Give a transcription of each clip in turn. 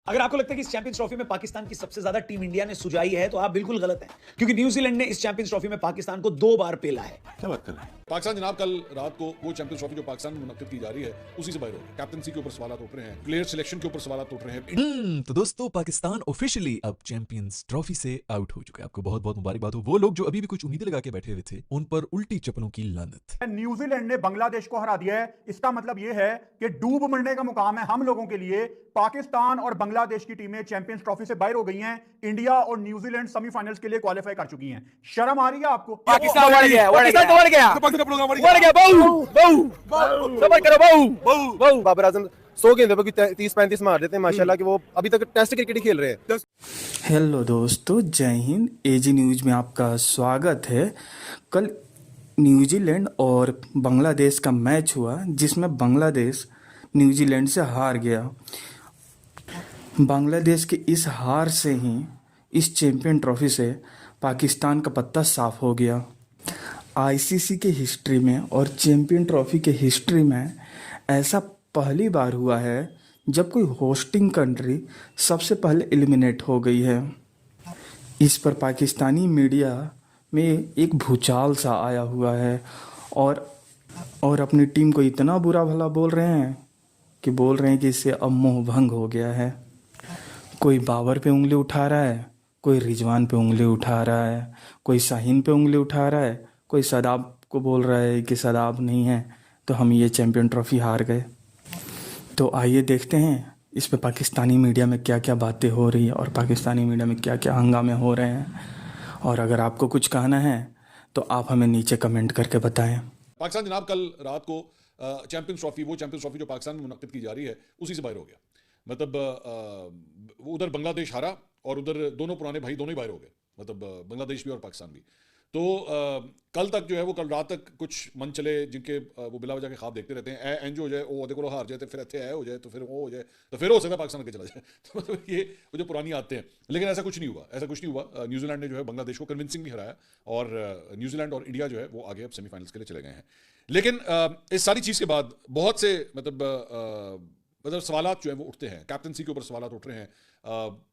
अगर आपको लगता है कि इस चैंपियंस ट्रॉफी में पाकिस्तान की सबसे ज्यादा टीम इंडिया ने सुझाई है तो आप बिल्कुल गलत हैं, क्योंकि न्यूजीलैंड ने इस चैंपियंस ट्रॉफी में पाकिस्तान को 2 बार पेला है। क्या बात कर रहे हैं? पाकिस्तान जनाब कल रात को वो चैंपियंस ट्रॉफी जो पाकिस्तान में मुनक्किद की जा रही है उसी से बाहर हो गया। कैप्टनसी के ऊपर सवाल उठ रहे हैं, प्लेयर सिलेक्शन के ऊपर सवाल उठ रहे हैं। तो दोस्तों पाकिस्तान ऑफिशियली अब चैंपियंस ट्रॉफी से आउट हो चुका है। आपको बहुत बहुत मुबारकबाद हो। वो लोग जो अभी भी कुछ उम्मीदें लगा के बैठे हुए थे उन पर उल्टी चप्पलों की लानत। न्यूजीलैंड ने बांग्लादेश को हरा दिया है। इसका मतलब यह है कि डूब मरने का मुकाम है हम लोगों के लिए। पाकिस्तान और बांग्लादेश की टीमें चैंपियंस ट्रॉफी से बाहर हो गई हैं। इंडिया और न्यूजीलैंड सेमीफाइनल्स के लिए क्वालिफाई कर चुकी हैं। शर्म आ रही है आपको? पाकिस्तान बढ़ गया सबर करो बहु बाबर आजम 100 गेंदों पर 30-35 मार देते हैं माशाल्लाह कि वो अभी तक टेस्ट क्रिकेट ही खेल रहे हैं। हेलो दोस्तों, जय हिंद। एजी न्यूज़ में आपका स्वागत है। कल न्यूजीलैंड और बांग्लादेश का मैच हुआ जिसमें बांग्लादेश न्यूजीलैंड से हार गया। बांग्लादेश के इस हार से ही इस चैंपियन ट्रॉफी से पाकिस्तान का पत्ता साफ हो गया। आईसीसी के हिस्ट्री में और चैंपियन ट्रॉफी के हिस्ट्री में ऐसा पहली बार हुआ है जब कोई होस्टिंग कंट्री सबसे पहले एलिमिनेट हो गई है। इस पर पाकिस्तानी मीडिया में एक भूचाल सा आया हुआ है और अपनी टीम को इतना बुरा भला बोल रहे हैं कि इससे अब मोह भंग हो गया है। कोई बाबर पे उंगली उठा रहा है, कोई रिजवान पे उंगली उठा रहा है, कोई शाहीन पे उंगली उठा रहा है, कोई सदाब को बोल रहा है कि सदाब नहीं है तो हम ये चैंपियन ट्रॉफी हार गए। तो आइए देखते हैं इस पे पाकिस्तानी मीडिया में क्या क्या बातें हो रही है और पाकिस्तानी मीडिया में क्या क्या हंगामे हो रहे हैं। और अगर आपको कुछ कहना है तो आप हमें नीचे कमेंट करके बताएं। पाकिस्तान जनाब कल रात को चैंपियंस ट्रॉफी जो पाकिस्तान में मुनक्किद की जा रही है उसी से बाहर हो गया। मतलब उधर बांग्लादेश हारा और उधर दोनों पुराने भाई दोनों ही बाहर हो गए, मतलब बांग्लादेश भी और पाकिस्तान भी। तो कल तक जो है वो कल रात तक कुछ मन चले जिनके वो बिला वजह के ख्वाब देखते रहते हैं। एंज हो जाए, वो देखो हार जाए तो फिर अच्छे हो जाए तो फिर वो हो जाए तो फिर हो सकता है पाकिस्तान के चला जाए। तो मतलब ये वो जो पुरानी आते हैं, लेकिन ऐसा कुछ नहीं हुआ। न्यूजीलैंड ने जो है बांग्लादेश को कन्विंसिंगली हराया और न्यूजीलैंड और इंडिया जो है वो आगे अब सेमीफाइनल्स के लिए चले गए हैं। लेकिन इस सारी चीज़ के बाद बहुत से मतलब सवालात जो है वो उठते हैं। कैप्टनसी के ऊपर सवालात उठ रहे हैं,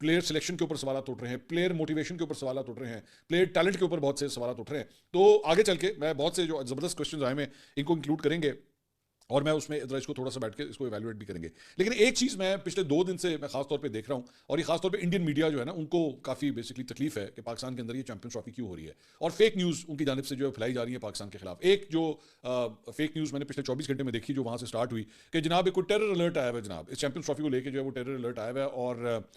प्लेयर सिलेक्शन के ऊपर सवालात उठ रहे हैं, प्लेयर मोटिवेशन के ऊपर सवालात उठ रहे हैं, प्लेयर टैलेंट के ऊपर बहुत से सवालात उठ रहे हैं। तो आगे चल के मैं बहुत से जो ज़बरदस्त क्वेश्चन आए हैं इनको इंक्लूड करेंगे और मैं उसमें इसको थोड़ा सा बैठ के इसको इवैल्यूएट भी करेंगे। लेकिन एक चीज़ मैं पिछले 2 दिन से मैं खास तौर पे देख रहा हूँ, और ये खास तौर पे इंडियन मीडिया जो है ना उनको काफ़ी बेसिकली तकलीफ है कि पाकिस्तान के अंदर ये चैंपियंस ट्रॉफी क्यों हो रही है, और फेक न्यूज़ उनकी जानिब से जो है फैलाई जा रही है पाकिस्तान के खिलाफ। एक जो फेक न्यूज़ मैंने पिछले 24 घंटे में देखी जो वहाँ से स्टार्ट हुई कि जनाब एक कोई टेरर अलर्ट आया हुआ है, जनाब इस चैंपियंस ट्रॉफी को लेकर जो है वो टेरर अलर्ट आया हुआ है और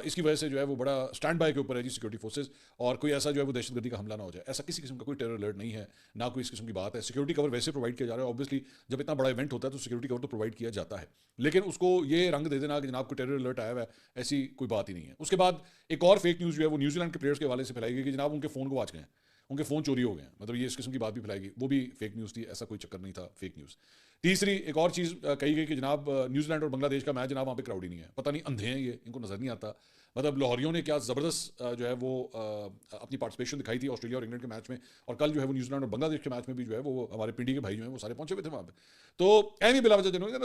इसकी वजह से जो है वो बड़ा स्टैंड बाय के ऊपर है जी सिक्योरिटी फोर्सेज, और कोई ऐसा जो है वो दहशतगर्दी का हमला ना हो जाए। ऐसा किसी किस्म का कोई टेरर अलर्ट नहीं है, ना कोई इस किस्म की बात है। सिक्योरिटी कवर वैसे प्रोवाइड किया जा रहा है। ऑब्वियसली जब इतना बड़ा इवेंट होता है तो सिक्योरिटी कवर तो प्रोवाइड किया जाता है, लेकिन उसको ये रंग दे देना कि जनाब को टेरर अलर्ट आया हुआ है, ऐसी कोई बात ही नहीं है। उसके बाद एक और फेक न्यूज़ जो है वो न्यूजीलैंड के प्लेयर्स के हवाले से फैलाई गई कि जनाब उनके फ़ोन को आज गए, उनके फ़ोन चोरी हो गए, मतलब ये इस किस्म की बात भी फैलाई गई, वो भी फेक न्यूज़ थी। ऐसा कोई चक्कर नहीं था, फेक न्यूज़। तीसरी एक और चीज़ कही गई कि जनाब न्यूजीलैंड और बांग्लादेश का मैच जनाब वहाँ पे क्राउड ही नहीं है, पता नहीं अंधे हैं ये, इनको नज़र नहीं आता। मतलब लाहौरियों ने क्या ज़बरदस्त जो है वो अपनी पार्टिसिपेशन दिखाई थी ऑस्ट्रेलिया और इंग्लैंड के मैच में, और कल जो है वो न्यूजीलैंड और बांग्लादेश के मैच में भी जो है वो हमारे पिंडी के भाई जो है वो सारे पहुंचे हुए थे वहाँ पे। तो एमी बिला वजह जिन्होंने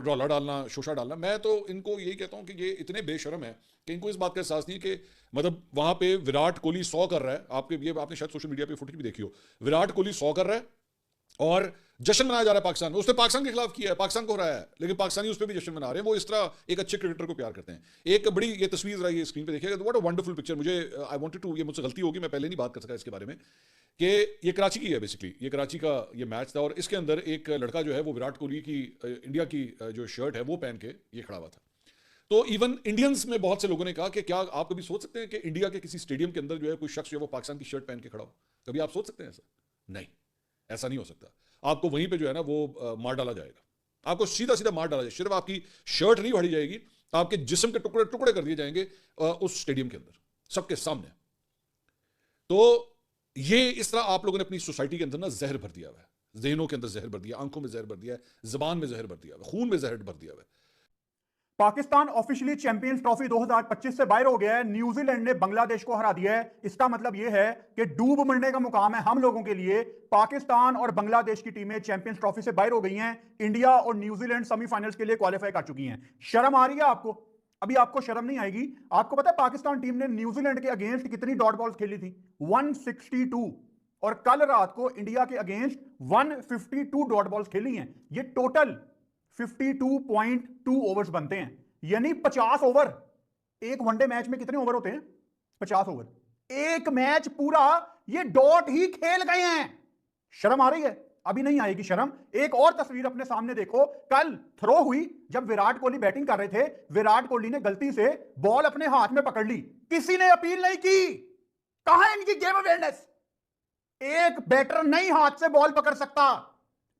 रौला डालना, शोशा डालना, मैं तो इनको यही कहता हूँ कि ये इतने बेशरम है कि इनको इस बात का एहसास नहीं कि मतलब वहाँ पे विराट कोहली 100 कर रहा है। आपने शायद सोशल मीडिया पे फुटेज भी देखी हो, विराट कोहली 100 कर रहा है और जश्न मनाया जा रहा है पाकिस्तान में। उसने पाकिस्तान के खिलाफ किया है, पाकिस्तान को हराया है, लेकिन पाकिस्तानी उस पर भी जश्न मना रहे हैं। वो इस तरह एक अच्छे क्रिकेटर को प्यार करते हैं। एक बड़ी ये तस्वीर रही है स्क्रीन पे देखिएगा, व्हाट अ वंडरफुल पिक्चर। मुझे आई वांटेड टू, ये मुझसे गलती होगी, मैं पहले नहीं बात कर सका इसके बारे में, कि ये कराची की है बेसिकली, ये कराची का ये मैच था और इसके अंदर एक लड़का जो है वो विराट कोहली की इंडिया की जो शर्ट है वो पहन के ये खड़ा हुआ था। तो इवन इंडियंस में बहुत से लोगों ने कहा कि क्या आप कभी सोच सकते हैं कि इंडिया के किसी स्टेडियम के अंदर जो है कोई शख्स जो है वो पाकिस्तान की शर्ट पहन के खड़ा हो? कभी आप सोच सकते हैं ऐसा? नहीं, ऐसा नहीं हो सकता। आपको वहीं पे जो है ना वो मार डाला जाएगा, आपको सीधा सीधा मार डाला जाएगा। सिर्फ आपकी शर्ट नहीं फाड़ी जाएगी, आपके जिस्म के टुकड़े टुकड़े कर दिए जाएंगे उस स्टेडियम के अंदर सबके सामने। तो ये इस तरह आप लोगों ने अपनी सोसाइटी के अंदर ना जहर भर दिया हुआ है, ज़हनों के अंदर जहर भर दिया, आंखों में जहर भर दिया है, ज़बान में जहर भर दिया हुआ है, खून में जहर भर दिया हुआ है। पाकिस्तान ऑफिशियली चैंपियंस ट्रॉफी 2025 से बाहर हो गया है। न्यूजीलैंड ने बांग्लादेश को हरा दिया है। इसका मतलब यह है कि डूब मरने का मुकाम है हम लोगों के लिए। पाकिस्तान और बांग्लादेश की टीमें चैंपियंस ट्रॉफी से बाहर हो गई हैं। इंडिया और न्यूजीलैंड सेमीफाइनल्स के लिए क्वालिफाई कर चुकी हैं। शर्म आ रही है आपको? अभी आपको शर्म नहीं आएगी? आपको पता है पाकिस्तान टीम ने न्यूजीलैंड के अगेंस्ट कितनी डॉट बॉल्स खेली थी? 162। और कल रात को इंडिया के अगेंस्ट 152 डॉट बॉल्स खेली हैं। ये टोटल 52.2 ओवर्स बनते हैं, यानी 50 ओवर। एक वनडे मैच में कितने ओवर होते हैं? 50 ओवर। एक मैच पूरा ये डॉट ही खेल गए हैं। शर्म आ रही है? अभी नहीं आएगी शर्म। एक और तस्वीर अपने सामने देखो, कल थ्रो हुई जब विराट कोहली बैटिंग कर रहे थे, विराट कोहली ने गलती से बॉल अपने हाथ में पकड़ ली, किसी ने अपील नहीं की। कहां है इनकी गेम अवेयरनेस? एक बैटर नहीं हाथ से बॉल पकड़ सकता।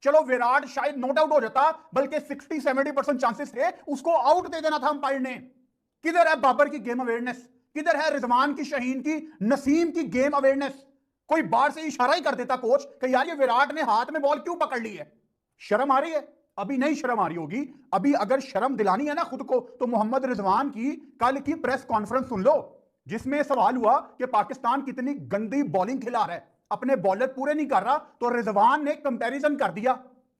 चलो विराट शायद नॉट आउट हो जाता, बल्कि 60-70% चांसेस थे उसको आउट दे देना था अंपायर ने। किधर है बाबर की गेम अवेयरनेस? किधर है रिजवान की, शहीन की, नसीम की गेम अवेयरनेस? कोई बाहर से इशारा ही कर देता कोच कि यार ये विराट ने हाथ में बॉल क्यों पकड़ ली है। शर्म आ रही है? अभी नहीं शर्म आ रही होगी। अभी अगर शर्म दिलानी है ना खुद को, तो मोहम्मद रिजवान की कल की प्रेस कॉन्फ्रेंस सुन लो, जिसमें सवाल हुआ कि पाकिस्तान कितनी गंदी बॉलिंग खिला रहा है, अपने बॉलर पूरे नहीं कर रहा, तो रिजवान ने कंपैरिजन कर दिया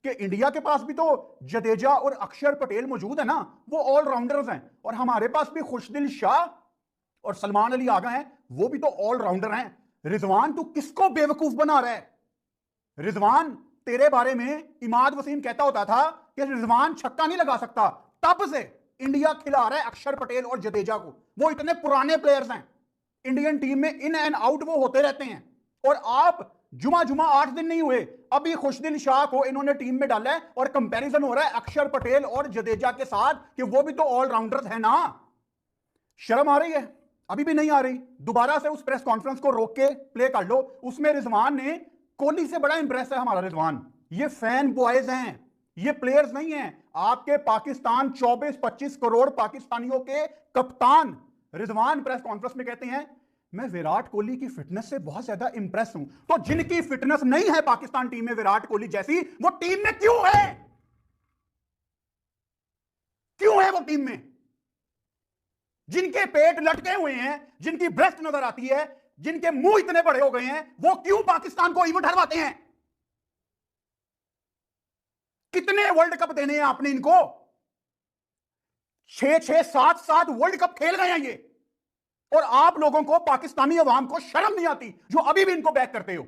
कि इंडिया के पास भी तो जडेजा और अक्षर पटेल मौजूद है ना, वो ऑलराउंडर्स हैं, और हमारे पास भी खुशदिल शाह और सलमान अली आगा हैं, वो भी तो ऑलराउंडर हैं। रिजवान तू किसको बेवकूफ बना रहा है? रिजवान तेरे बारे में इमाद वसीम कहता होता था कि रिजवान छक्का नहीं लगा सकता, तब से इंडिया खिला रहा है अक्षर पटेल और जडेजा को। वो इतने पुराने प्लेयर्स हैं, इंडियन टीम में इन एंड आउट वो होते रहते हैं। और आप जुमा 8 दिन नहीं हुए, अभी खुशदिल शाह को इन्होंने टीम में डाला है और कंपैरिजन हो रहा है अक्षर पटेल और जडेजा के साथ कि वो भी तो ऑलराउंडर्स है ना। शर्म आ रही है? अभी भी नहीं आ रही? दोबारा से उस प्रेस कॉन्फ्रेंस को रोक के प्ले कर लो। उसमें रिजवान ने, कोहली से बड़ा इंप्रेस है हमारा रिजवान। ये फैन बॉयज हैं, ये प्लेयर्स नहीं हैं। आपके पाकिस्तान 24-25 करोड़ पाकिस्तानियों के कप्तान रिजवान प्रेस कॉन्फ्रेंस में कहते हैं मैं विराट कोहली की फिटनेस से बहुत ज्यादा इंप्रेस हूं। तो जिनकी फिटनेस नहीं है पाकिस्तान टीम में विराट कोहली जैसी, वो टीम में क्यों है? क्यों है वो टीम में? जिनके पेट लटके हुए हैं, जिनकी ब्रेस्ट नजर आती है, जिनके मुंह इतने बड़े हो गए हैं, वो क्यों पाकिस्तान को इवेंट हरवाते हैं? कितने वर्ल्ड कप देने हैं आपने इनको? 6-6, 7-7 वर्ल्ड कप खेल गए हैं ये, और आप लोगों को, पाकिस्तानी अवाम को शर्म नहीं आती जो अभी भी इनको बैक करते हो।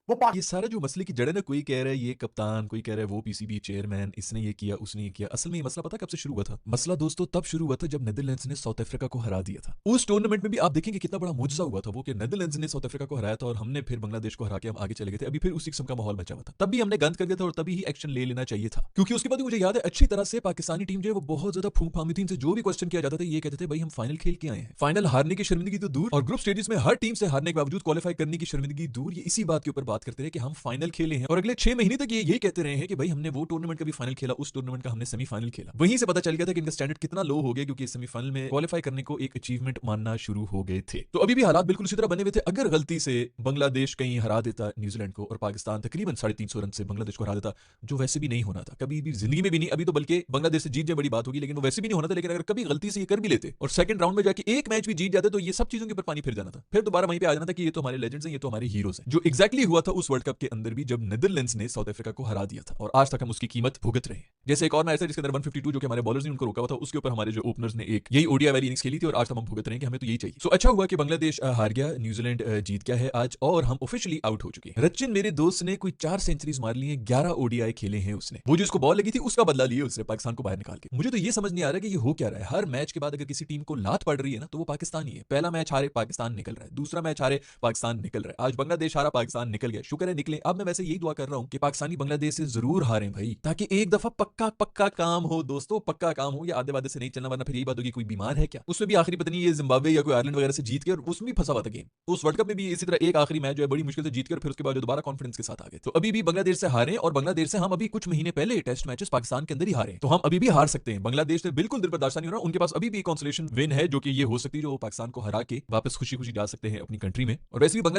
ये सारा जो मसले की जड़ है ना, कोई कह रहा है ये कप्तान, कोई कह रहा है वो पीसीबी चेयरमैन, इसने ये किया उसने ये किया। असल में ये मसला पता कब से शुरू हुआ था? मसला दोस्तों तब शुरू हुआ था जब नेदरलैंड्स ने साउथ अफ्रीका को हरा दिया था। उस टूर्नामेंट में भी आप देखेंगे कितना बड़ा मुआजिजा हुआ था वो, कि नेदरलैंड्स ने साउथ अफ्रीका को हराया था और हमने फिर बांग्लादेश को हरा के हम आगे चले गए थे। अभी फिर उसी किस्म का माहौल बचा हुआ था। तब भी हमने गंद कर दिया था और तभी ही एक्शन ले लेना चाहिए था, क्योंकि उसके बाद मुझे याद है अच्छी तरह से पाकिस्तानी टीम जो है वो बहुत ज्यादा फूंक फामी थी। इनसे जो भी क्वेश्चन किया जाता था ये कहते थे भाई हम फाइनल खेल के आए हैं। फाइनल हारने की शर्मिंदगी तो दूर, और ग्रुप स्टेजेस में हर टीम से हारने के बावजूद क्वालिफाई करने की शर्मिंदगी दूर। ये इसी बात के ऊपर बात करते रहे कि हम फाइनल खेले हैं, और अगले 6 महीने तक ये यही कहते रहे हैं कि भाई हमने वो टूर्नामेंट का भी फाइनल खेला, उस टूर्नामेंट का हमने सेमीफाइनल खेला। वहीं से पता चल गया था कि इनका स्टैंडर्ड कितना लो हो गया, क्योंकि सेमीफाइनल में क्वालिफाई करने को एक अचीवमेंट मानना शुरू हो गए थे। तो अभी भी हालात बिल्कुल उसी तरह बने हुए थे। अगर गलती से बांग्लादेश कहीं हरा देता न्यूजीलैंड को, और पाकिस्तान तकरीबन 350 रन से बांग्लादेश को हरा देता, जो वैसे भी नहीं होना था कभी भी जिंदगी में भी नहीं। अभी तो बल्कि बांग्लादेश से जीत जाए बड़ी बात होगी, लेकिन वो वैसे भी नहीं होना था। लेकिन अगर कभी गलती से ये कर भी लेते और सेकंड राउंड में जाके एक मैच भी जीत जाते, तो ये सब चीजों के ऊपर पानी फिर जाना था। फिर दोबारा वहीं पे आ जाना था कि ये तो हमारे लेजेंड्स हैं, ये तो हमारे हीरोज हैं। जो एग्जैक्टली हुआ था उस वर्ल्ड कप के अंदर भी, जब नेदरलैंड्स ने साउथ अफ्रीका को हरा दिया था, और आज तक हम उसकी कीमत भुगत रहे हैं। जैसे एक और मैच था जिसके अंदर 152 जो कि हमारे बॉलर्स ने उनको रोका हुआ था, उसके ऊपर हमारे जो ओपनर्स ने एक यही ओडीआई वाली इनिंग्स खेली थी, और आज तक हम भुगत रहे हैं कि हमें तो यही चाहिए। सो अच्छा हुआ कि बांग्लादेश हार गया, न्यूजीलैंड जीत गया है आज, और हम ऑफिशियली आउट हो चुके हैं। रचिन मेरे दोस्त ने कोई 4 सेंचुरीज मार ली है, 11 ओडीआई खेले हैं उसने। वो जो उसको बॉल लगी थी उसका बदला लिए उसने पाकिस्तान को बाहर निकाल के। मुझे तो ये समझ नहीं आ रहा कि ये हो क्या रहा है। हर मैच के बाद अगर किसी टीम को लात पड़ रही है ना, तो वो पाकिस्तान ही है। पहला मैच हारे पाकिस्तान निकल रहा है, दूसरा मैच हारे पाकिस्तान निकल रहा है, आज बांग्लादेश हारा पाकिस्तान निकल गया। शुक्र है निकले। अब मैं वैसे यही दुआ कर रहा हूं कि पाकिस्तानी बांग्लादेश से जरूर हारें भाई, ताकि एक दफा पक्का काम हो दोस्तों, पक्का काम हो। या आधे वादे से नहीं चलना, वरना फिर यही बात होगी कोई बीमार है क्या। उसमें भी आखिरी पता नहीं ये जिम्बाब्वे या कोई आयरलैंड वगैरह से जीत के, और उसमें भी फंसा हुआ था गेम। उस वर्ल्ड कप में भी इसी तरह एक आखिरी मैच जो है बड़ी मुश्किल से जीत कर फिर उसके बाद दोबारा कॉन्फिडेंस के साथ आ गए। तो अभी भी बांग्लादेश से हारे, और बांग्लादेश से हम अभी कुछ महीने पहले टेस्ट मैचेस पाकिस्तान के अंदर ही हारे, तो हम अभी भी हार सकते हैं। बांग्लादेश से बिल्कुल दिल बर्दाश्त नहीं हो रहा। उनके पास अभी भी कंसोलेशन विन है, जो कि ये हो सकती है जो वो पाकिस्तान को हरा के वापस खुशी खुशी जा सकते हैं अपनी कंट्री में। और वैसे भी बांग्लादेश